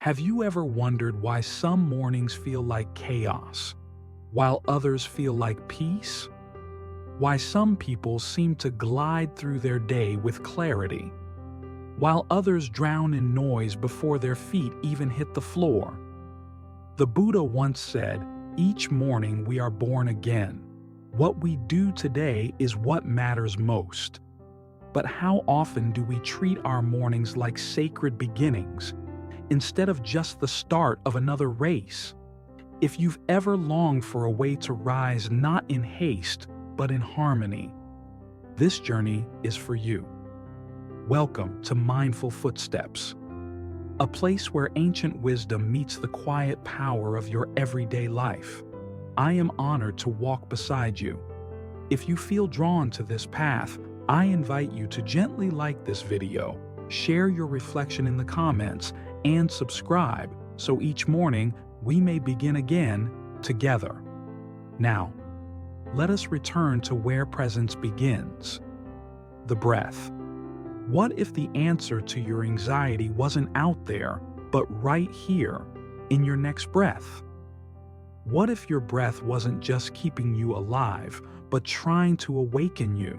Have you ever wondered why some mornings feel like chaos, while others feel like peace? Why some people seem to glide through their day with clarity, while others drown in noise before their feet even hit the floor? The Buddha once said, "Each morning we are born again. What we do today is what matters most." But how often do we treat our mornings like sacred beginnings, instead of just the start of another race? If you've ever longed for a way to rise not in haste, but in harmony, this journey is for you. Welcome to Mindful Footsteps, a place where ancient wisdom meets the quiet power of your everyday life. I am honored to walk beside you. If you feel drawn to this path, I invite you to gently like this video, share your reflection in the comments, and subscribe so each morning we may begin again together. Now, let us return to where presence begins: the breath. What if the answer to your anxiety wasn't out there, but right here, in your next breath? What if your breath wasn't just keeping you alive, but trying to awaken you?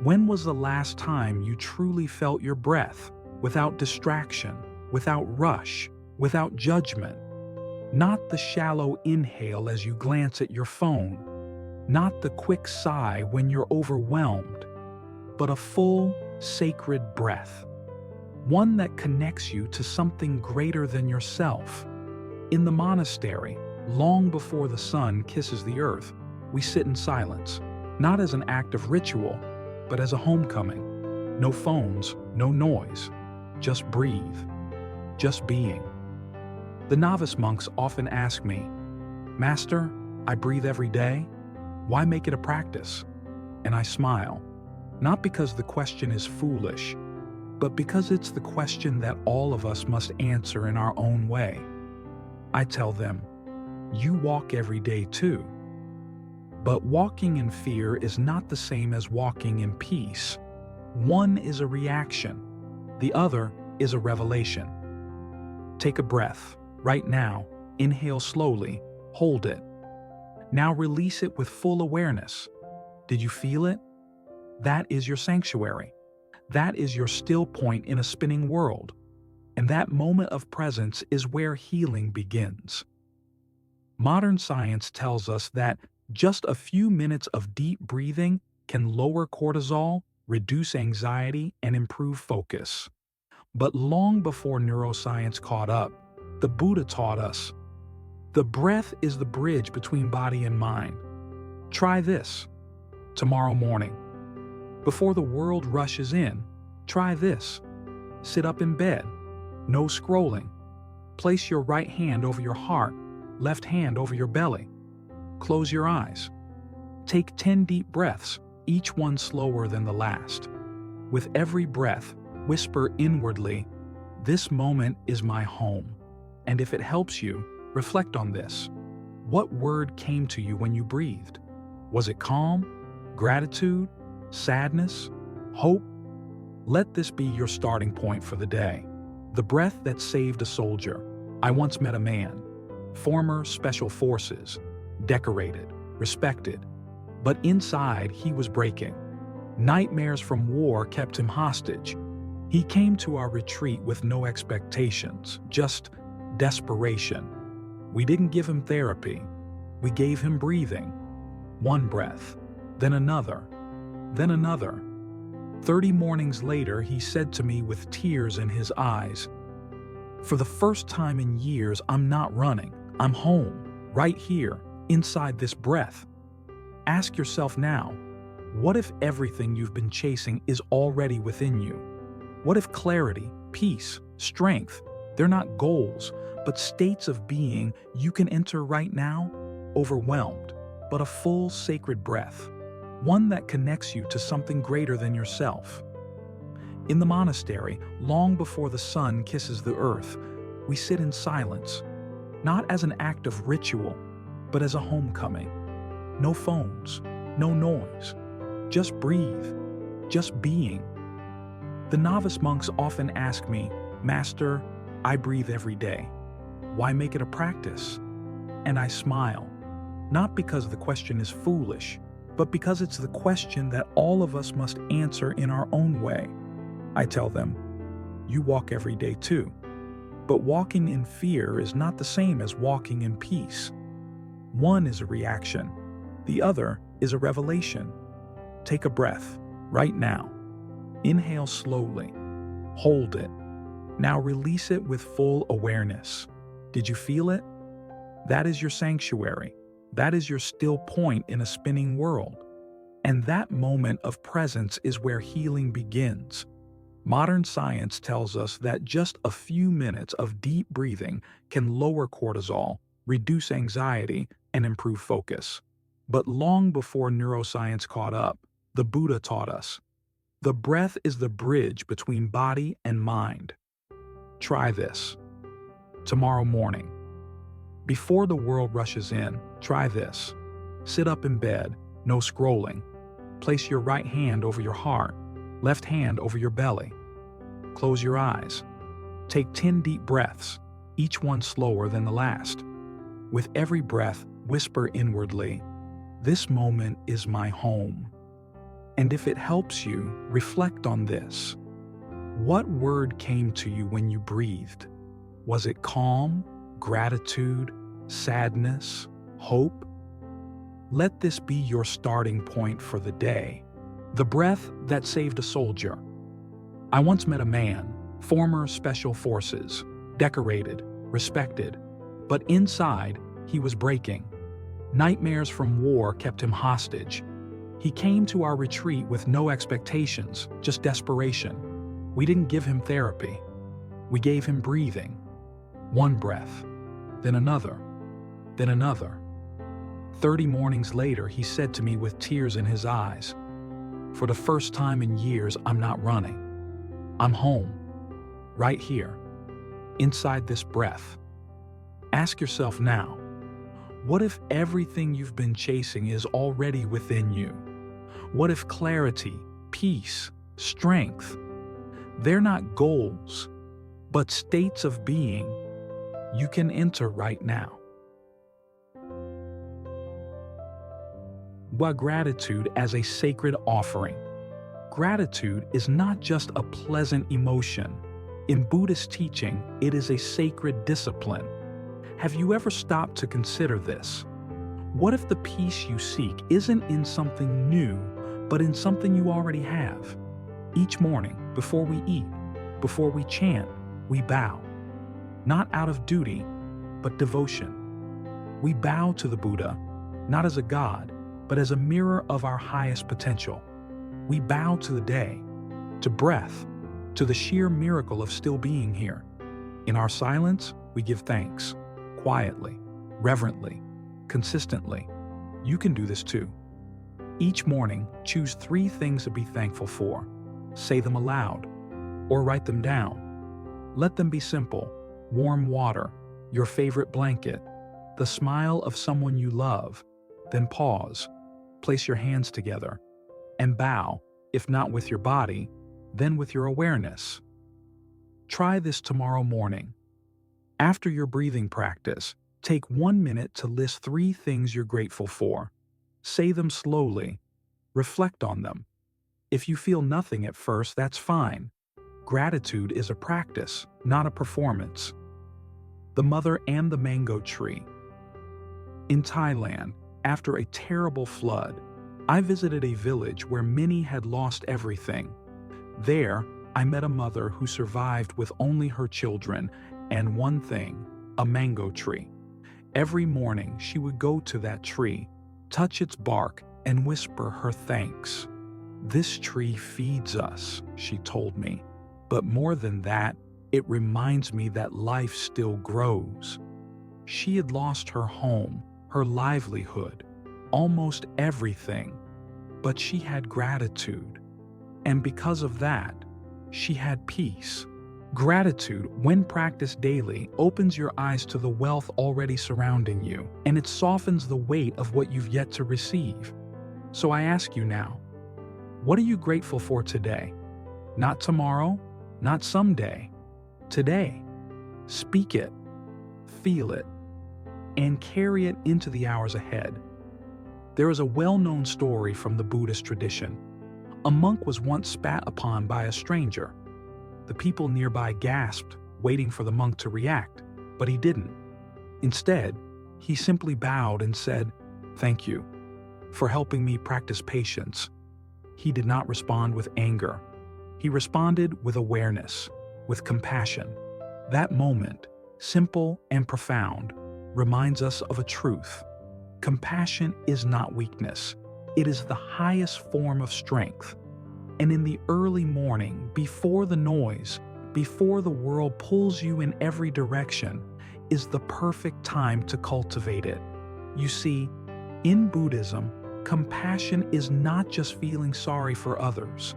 When was the last time you truly felt your breath, without distraction, without rush, without judgment? Not the shallow inhale as you glance at your phone, not the quick sigh when you're overwhelmed, but a full, sacred breath. One that connects you to something greater than yourself. In the monastery, long before the sun kisses the earth, we sit in silence, not as an act of ritual, but as a homecoming. No phones, no noise, just breathe, just being. The novice monks often ask me, "Master, I breathe every day. Why make it a practice?" And I smile, not because the question is foolish, but because it's the question that all of us must answer in our own way. I tell them, you walk every day too. But walking in fear is not the same as walking in peace. One is a reaction, the other is a revelation. Take a breath. Right now, inhale slowly, hold it. Now release it with full awareness. Did you feel it? That is your sanctuary. That is your still point in a spinning world. And that moment of presence is where healing begins. Modern science tells us that just a few minutes of deep breathing can lower cortisol, reduce anxiety, and improve focus. But long before neuroscience caught up, the Buddha taught us, the breath is the bridge between body and mind. Try this tomorrow morning. Before the world rushes in, try this. Sit up in bed. No scrolling. Place your right hand over your heart, left hand over your belly. Close your eyes. Take 10 deep breaths, each one slower than the last. With every breath, whisper inwardly, "This moment is my home." And if it helps you, reflect on this. What word came to you when you breathed? Was it calm, gratitude, sadness, hope? Let this be your starting point for the day. The breath that saved a soldier. I once met a man, former special forces, decorated, respected, but inside he was breaking. Nightmares from war kept him hostage. He came to our retreat with no expectations, just desperation. We didn't give him therapy. We gave him breathing. One breath, then another, then another. 30 mornings later, he said to me with tears in his eyes, "For the first time in years, I'm not running. I'm home, right here, inside this breath." Ask yourself now, what if everything you've been chasing is already within you? What if clarity, peace, strength, they're not goals, but states of being you can enter right now? Overwhelmed, but a full sacred breath. One that connects you to something greater than yourself. In the monastery, long before the sun kisses the earth, we sit in silence, not as an act of ritual, but as a homecoming. No phones, no noise, just breathe, just being. The novice monks often ask me, "Master, I breathe every day. Why make it a practice? And I smile, not because the question is foolish, but because it's the question that all of us must answer in our own way. I tell them, you walk every day too. But walking in fear is not the same as walking in peace. One is a reaction. The other is a revelation. Take a breath, right now. Inhale slowly. Hold it. Now release it with full awareness. Did you feel it? That is your sanctuary. That is your still point in a spinning world. And that moment of presence is where healing begins. Modern science tells us that just a few minutes of deep breathing can lower cortisol, reduce anxiety, and improve focus. But long before neuroscience caught up, the Buddha taught us, the breath is the bridge between body and mind. Try this. Tomorrow morning. Before the world rushes in, try this. Sit up in bed, no scrolling. Place your right hand over your heart, left hand over your belly. Close your eyes. Take 10 deep breaths, each one slower than the last. With every breath, whisper inwardly, this moment is my home. And if it helps you, reflect on this. What word came to you when you breathed? Was it calm, gratitude, sadness, hope? Let this be your starting point for the day. The breath that saved a soldier. I once met a man, former special forces, decorated, respected, but inside he was breaking. Nightmares from war kept him hostage. He came to our retreat with no expectations, just desperation. We didn't give him therapy. We gave him breathing. One breath, then another, then another. 30 mornings later, he said to me with tears in his eyes, for the first time in years, I'm not running. I'm home, right here, inside this breath. Ask yourself now, what if everything you've been chasing is already within you? What if clarity, peace, strength, they're not goals, but states of being you can enter right now? Why gratitude as a sacred offering? Gratitude is not just a pleasant emotion. In Buddhist teaching, it is a sacred discipline. Have you ever stopped to consider this? What if the peace you seek isn't in something new, but in something you already have? Each morning, before we eat, before we chant, we bow. Not out of duty, but devotion. We bow to the Buddha, not as a god, but as a mirror of our highest potential. We bow to the day, to breath, to the sheer miracle of still being here. In our silence, we give thanks, quietly, reverently, consistently. You can do this too. Each morning, choose 3 things to be thankful for. Say them aloud, or write them down. Let them be simple: warm water, your favorite blanket, the smile of someone you love. Then pause, place your hands together, and bow, if not with your body, then with your awareness. Try this tomorrow morning. After your breathing practice, take 1 minute to list 3 things you're grateful for. Say them slowly. Reflect on them. If you feel nothing at first, that's fine. Gratitude is a practice, not a performance. The mother and the mango tree. In Thailand, after a terrible flood, I visited a village where many had lost everything. There, I met a mother who survived with only her children and one thing, a mango tree. Every morning, she would go to that tree, touch its bark, and whisper her thanks. This tree feeds us, she told me. But more than that, it reminds me that life still grows. She had lost her home, her livelihood, almost everything. But she had gratitude. And because of that, she had peace. Gratitude, when practiced daily, opens your eyes to the wealth already surrounding you, and it softens the weight of what you've yet to receive. So I ask you now, what are you grateful for today? Not tomorrow, not someday. Today. Speak it, feel it, and carry it into the hours ahead. There is a well-known story from the Buddhist tradition. A monk was once spat upon by a stranger. The people nearby gasped, waiting for the monk to react, but he didn't. Instead, he simply bowed and said, "Thank you for helping me practice patience." He did not respond with anger. He responded with awareness, with compassion. That moment, simple and profound, reminds us of a truth. Compassion is not weakness. It is the highest form of strength. And in the early morning, before the noise, before the world pulls you in every direction, is the perfect time to cultivate it. You see, in Buddhism, compassion is not just feeling sorry for others.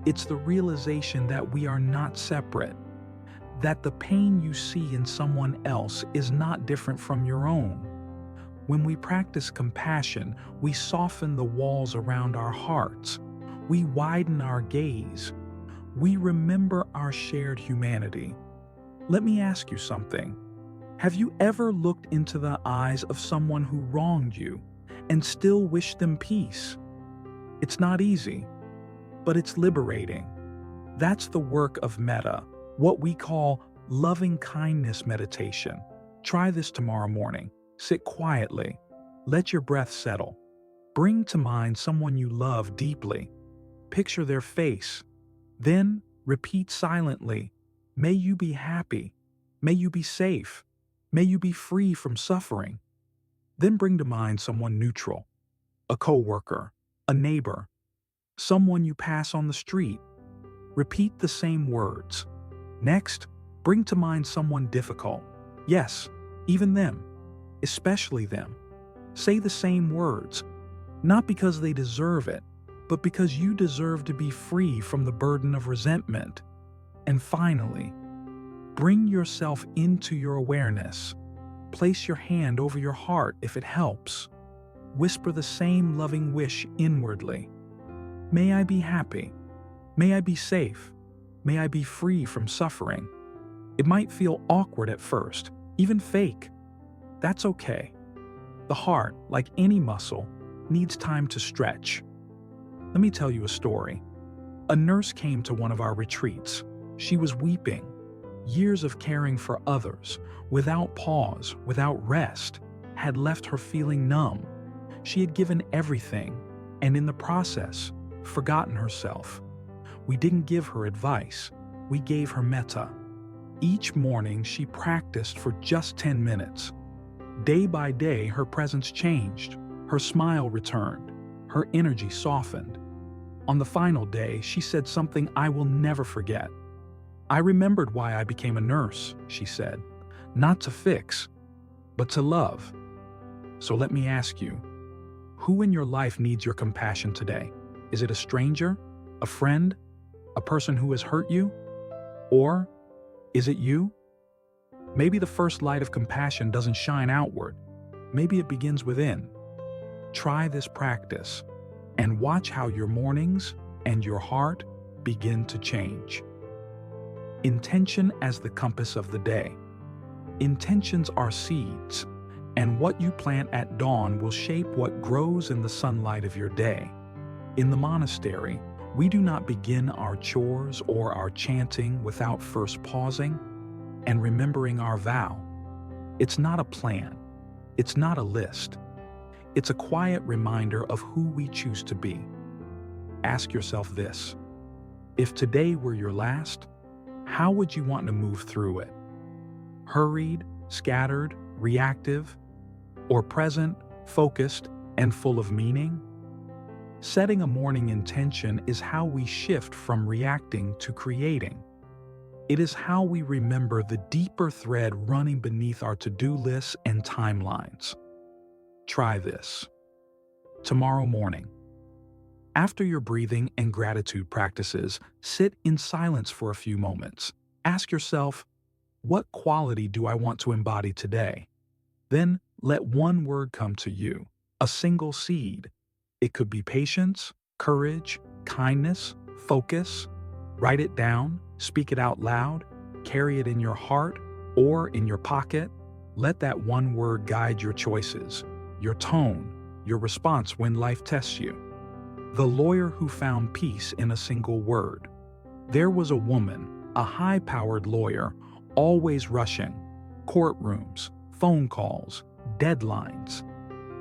It's the realization that we are not separate, that the pain you see in someone else is not different from your own. When we practice compassion, we soften the walls around our hearts. We widen our gaze. We remember our shared humanity. Let me ask you something. Have you ever looked into the eyes of someone who wronged you and still wish them peace? It's not easy, but it's liberating. That's the work of metta, what we call loving kindness meditation. Try this tomorrow morning. Sit quietly. Let your breath settle. Bring to mind someone you love deeply. Picture their face. Then repeat silently, "May you be happy. May you be safe. May you be free from suffering." Then bring to mind someone neutral, a coworker, a neighbor, someone you pass on the street. Repeat the same words. Next, bring to mind someone difficult. Yes, even them, especially them. Say the same words, not because they deserve it, but because you deserve to be free from the burden of resentment. And finally, bring yourself into your awareness. Place your hand over your heart if it helps. Whisper the same loving wish inwardly. May I be happy. May I be safe. May I be free from suffering. It might feel awkward at first, even fake. That's okay. The heart, like any muscle, needs time to stretch. Let me tell you a story. A nurse came to one of our retreats. She was weeping. Years of caring for others, without pause, without rest, had left her feeling numb. She had given everything, and in the process, forgotten herself. We didn't give her advice. We gave her metta. Each morning, she practiced for just 10 minutes. Day by day, her presence changed. Her smile returned. Her energy softened. On the final day, she said something I will never forget. "I remembered why I became a nurse," she said. "Not to fix, but to love." So let me ask you, who in your life needs your compassion today? Is it a stranger? A friend? A person who has hurt you? Or is it you? Maybe the first light of compassion doesn't shine outward. Maybe it begins within. Try this practice and watch how your mornings and your heart begin to change. Intention as the compass of the day. Intentions are seeds, and what you plant at dawn will shape what grows in the sunlight of your day. In the monastery, we do not begin our chores or our chanting without first pausing and remembering our vow. It's not a plan. It's not a list. It's a quiet reminder of who we choose to be. Ask yourself this: if today were your last, how would you want to move through it? Hurried, scattered, reactive, or present, focused, and full of meaning? Setting a morning intention is how we shift from reacting to creating. It is how we remember the deeper thread running beneath our to-do lists and timelines. Try this. Tomorrow morning, after your breathing and gratitude practices, sit in silence for a few moments. Ask yourself, what quality do I want to embody today? Then let one word come to you, a single seed. It could be patience, courage, kindness, focus. Write it down, speak it out loud, carry it in your heart, or in your pocket, let that one word guide your choices, your tone, your response when life tests you. The lawyer who found peace in a single word. There was a woman, a high-powered lawyer, always rushing. Courtrooms, phone calls, deadlines.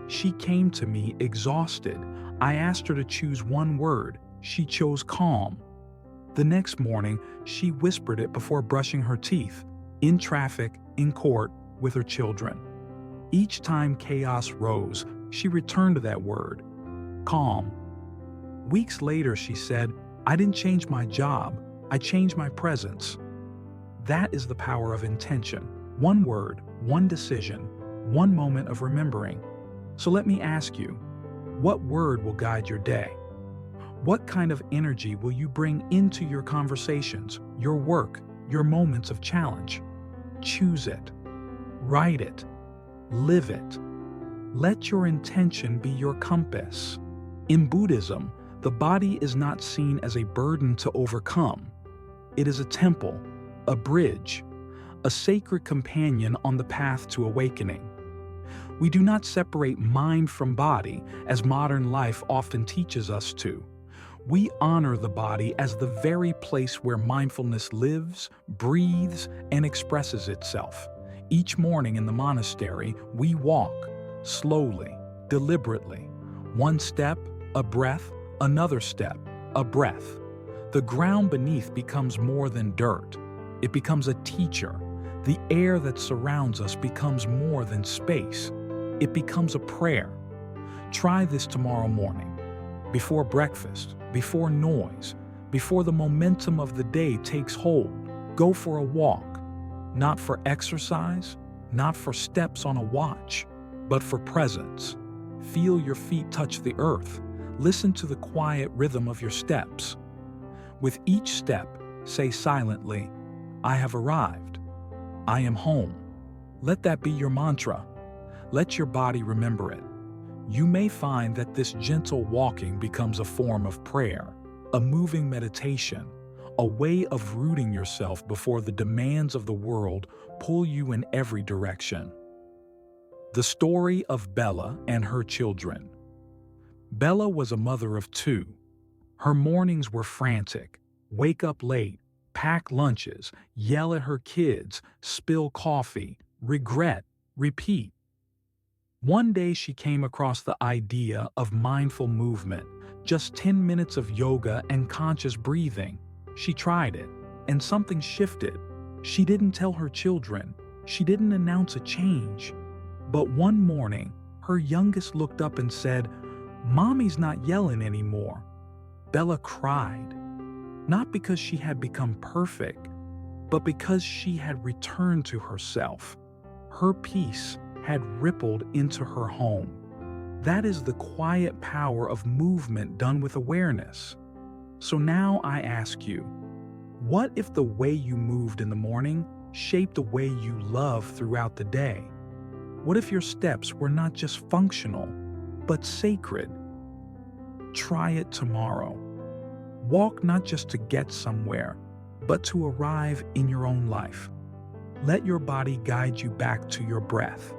She came to me exhausted. I asked her to choose one word. She chose calm. The next morning, she whispered it before brushing her teeth, in traffic, in court, with her children. Each time chaos rose, she returned to that word, calm. Weeks later, she said, I didn't change my job, I changed my presence. That is the power of intention. One word, one decision, one moment of remembering. So let me ask you, what word will guide your day? What kind of energy will you bring into your conversations, your work, your moments of challenge? Choose it. Write it. Live it. Let your intention be your compass. In Buddhism, the body is not seen as a burden to overcome. It is a temple, a bridge, a sacred companion on the path to awakening. We do not separate mind from body as modern life often teaches us to. We honor the body as the very place where mindfulness lives, breathes, and expresses itself. Each morning in the monastery, we walk, slowly, deliberately. One step, a breath, another step, a breath. The ground beneath becomes more than dirt. It becomes a teacher. The air that surrounds us becomes more than space. It becomes a prayer. Try this tomorrow morning. Before breakfast, before noise, before the momentum of the day takes hold, go for a walk. Not for exercise, not for steps on a watch, but for presence. Feel your feet touch the earth. Listen to the quiet rhythm of your steps. With each step, say silently, I have arrived. I am home. Let that be your mantra. Let your body remember it. You may find that this gentle walking becomes a form of prayer, a moving meditation, a way of rooting yourself before the demands of the world pull you in every direction. The story of Bella and her children. Bella was a mother of two. Her mornings were frantic. Wake up late, pack lunches, yell at her kids, spill coffee, regret, repeat. One day she came across the idea of mindful movement, just 10 minutes of yoga and conscious breathing. She tried it, and something shifted. She didn't tell her children. She didn't announce a change. But one morning, her youngest looked up and said, Mommy's not yelling anymore. Bella cried, not because she had become perfect, but because she had returned to herself. Her peace had rippled into her home. That is the quiet power of movement done with awareness. So now I ask you, what if the way you moved in the morning shaped the way you love throughout the day? What if your steps were not just functional, but sacred? Try it tomorrow. Walk not just to get somewhere, but to arrive in your own life. Let your body guide you back to your breath,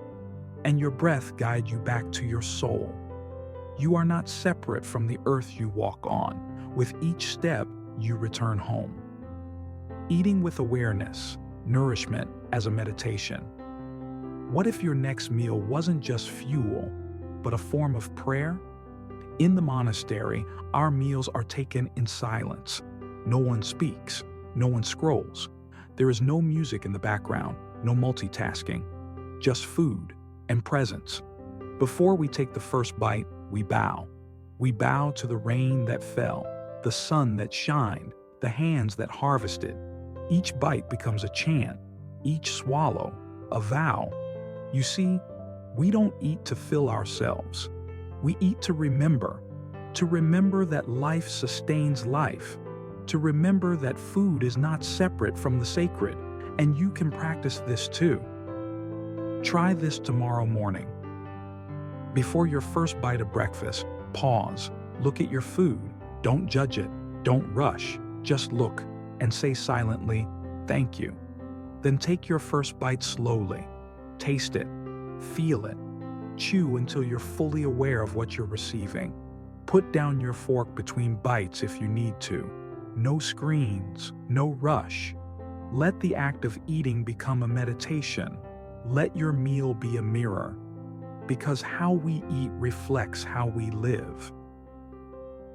and your breath guide you back to your soul. You are not separate from the earth you walk on. With each step, you return home. Eating with awareness, nourishment as a meditation. What if your next meal wasn't just fuel, but a form of prayer? In the monastery, our meals are taken in silence. No one speaks, no one scrolls. There is no music in the background, no multitasking, just food and presence. Before we take the first bite, we bow. We bow to the rain that fell, the sun that shined, the hands that harvested. Each bite becomes a chant, each swallow, a vow. You see, we don't eat to fill ourselves. We eat to remember that life sustains life, to remember that food is not separate from the sacred, and you can practice this too. Try this tomorrow morning. Before your first bite of breakfast, pause, look at your food. Don't judge it, don't rush, just look and say silently, thank you. Then take your first bite slowly. Taste it, feel it, chew until you're fully aware of what you're receiving. Put down your fork between bites if you need to. No screens, no rush. Let the act of eating become a meditation. Let your meal be a mirror, because how we eat reflects how we live.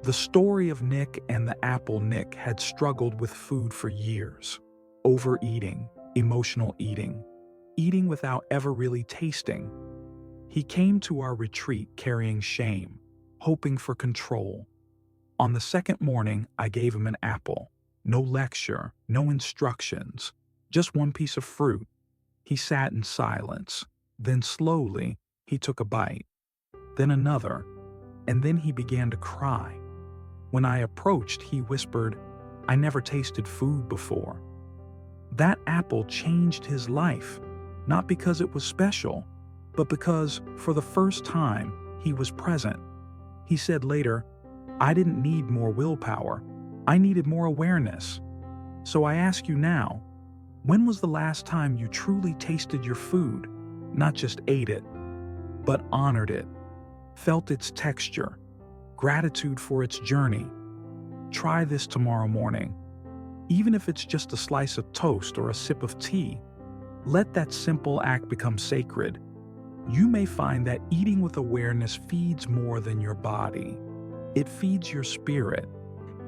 The story of Nick and the apple. Nick had struggled with food for years. Overeating, emotional eating, eating without ever really tasting. He came to our retreat carrying shame, hoping for control. On the second morning, I gave him an apple. No lecture, no instructions, just one piece of fruit. He sat in silence. Then slowly, he took a bite. Then another. And then he began to cry. When I approached, he whispered, "I never tasted food before." That apple changed his life, not because it was special, but because, for the first time, he was present. He said later, "I didn't need more willpower. I needed more awareness." So I ask you now, when was the last time you truly tasted your food, not just ate it, but honored it, felt its texture, gratitude for its journey? Try this tomorrow morning. Even if it's just a slice of toast or a sip of tea, let that simple act become sacred. You may find that eating with awareness feeds more than your body. It feeds your spirit.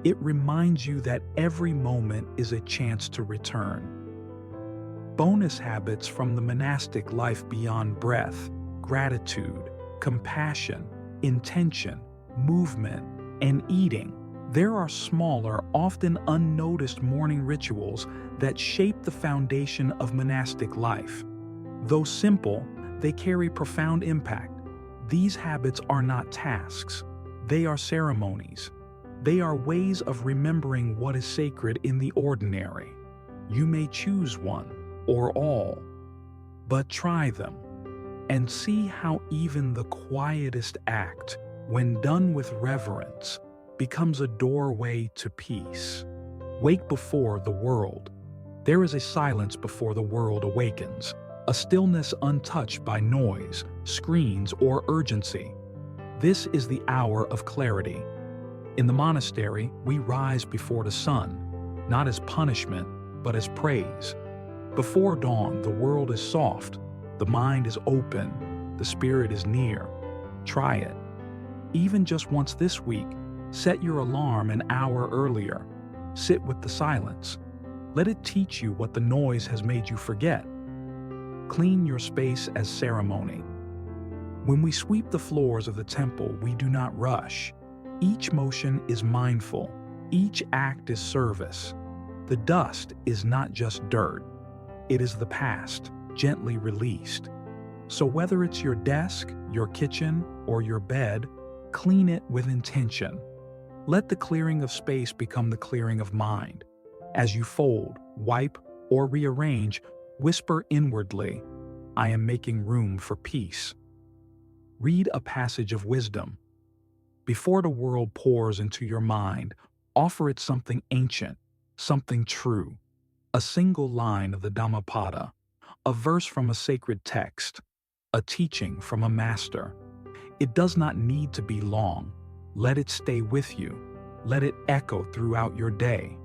It reminds you that every moment is a chance to return. Bonus habits from the monastic life beyond breath, gratitude, compassion, intention, movement, and eating. There are smaller, often unnoticed morning rituals that shape the foundation of monastic life. Though simple, they carry profound impact. These habits are not tasks. They are ceremonies. They are ways of remembering what is sacred in the ordinary. You may choose one or all, but try them and see how even the quietest act, when done with reverence, becomes a doorway to peace. Wake before the world. There is a silence before the world awakens, a stillness untouched by noise, screens, or urgency. This is the hour of clarity. In the monastery, we rise before the sun, not as punishment, but as praise. Before dawn, the world is soft, the mind is open, the spirit is near. Try it. Even just once this week, set your alarm an hour earlier. Sit with the silence. Let it teach you what the noise has made you forget. Clean your space as ceremony. When we sweep the floors of the temple, we do not rush. Each motion is mindful. Each act is service. The dust is not just dirt. It is the past, gently released. So whether it's your desk, your kitchen, or your bed, clean it with intention. Let the clearing of space become the clearing of mind. As you fold, wipe, or rearrange, whisper inwardly, "I am making room for peace." Read a passage of wisdom. Before the world pours into your mind, offer it something ancient, something true. A single line of the Dhammapada, a verse from a sacred text, a teaching from a master. It does not need to be long. Let it stay with you. Let it echo throughout your day.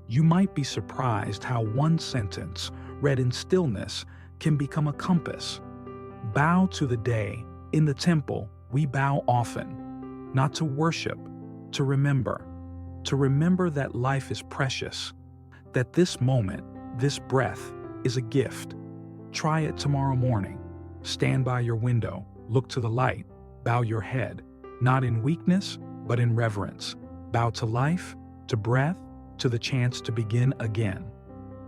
You might be surprised how one sentence, read in stillness, can become a compass. Bow to the day. In the temple, we bow often, not to worship, to remember that life is precious, that this moment, this breath, is a gift. Try it tomorrow morning. Stand by your window, look to the light, bow your head, not in weakness, but in reverence. Bow to life, to breath, to the chance to begin again.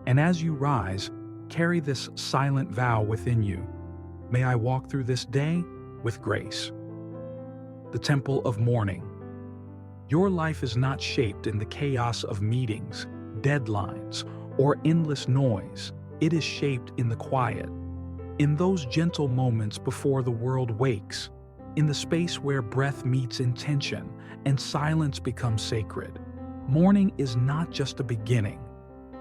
And as you rise, carry this silent vow within you. May I walk through this day with grace. The Temple of Morning. Your life is not shaped in the chaos of meetings, deadlines, or endless noise. It is shaped in the quiet, in those gentle moments before the world wakes, in the space where breath meets intention and silence becomes sacred. Morning is not just a beginning,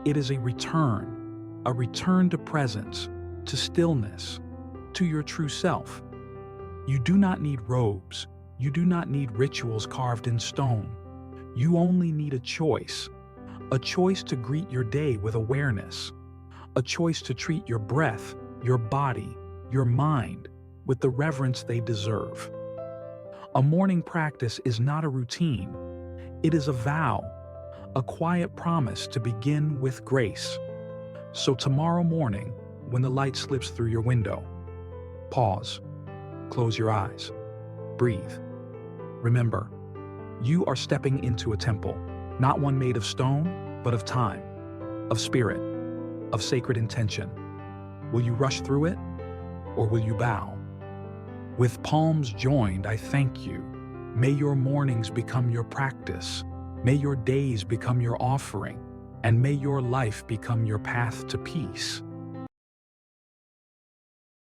it is a return. a return to presence, to stillness, to your true self. You do not need robes. You do not need rituals carved in stone. You only need a choice to greet your day with awareness, a choice to treat your breath, your body, your mind with the reverence they deserve. A morning practice is not a routine. It is a vow, a quiet promise to begin with grace. So tomorrow morning, when the light slips through your window, pause, close your eyes, breathe. Remember, you are stepping into a temple, not one made of stone, but of time, of spirit, of sacred intention. Will you rush through it, or will you bow? With palms joined, I thank you. May your mornings become your practice. May your days become your offering, and may your life become your path to peace.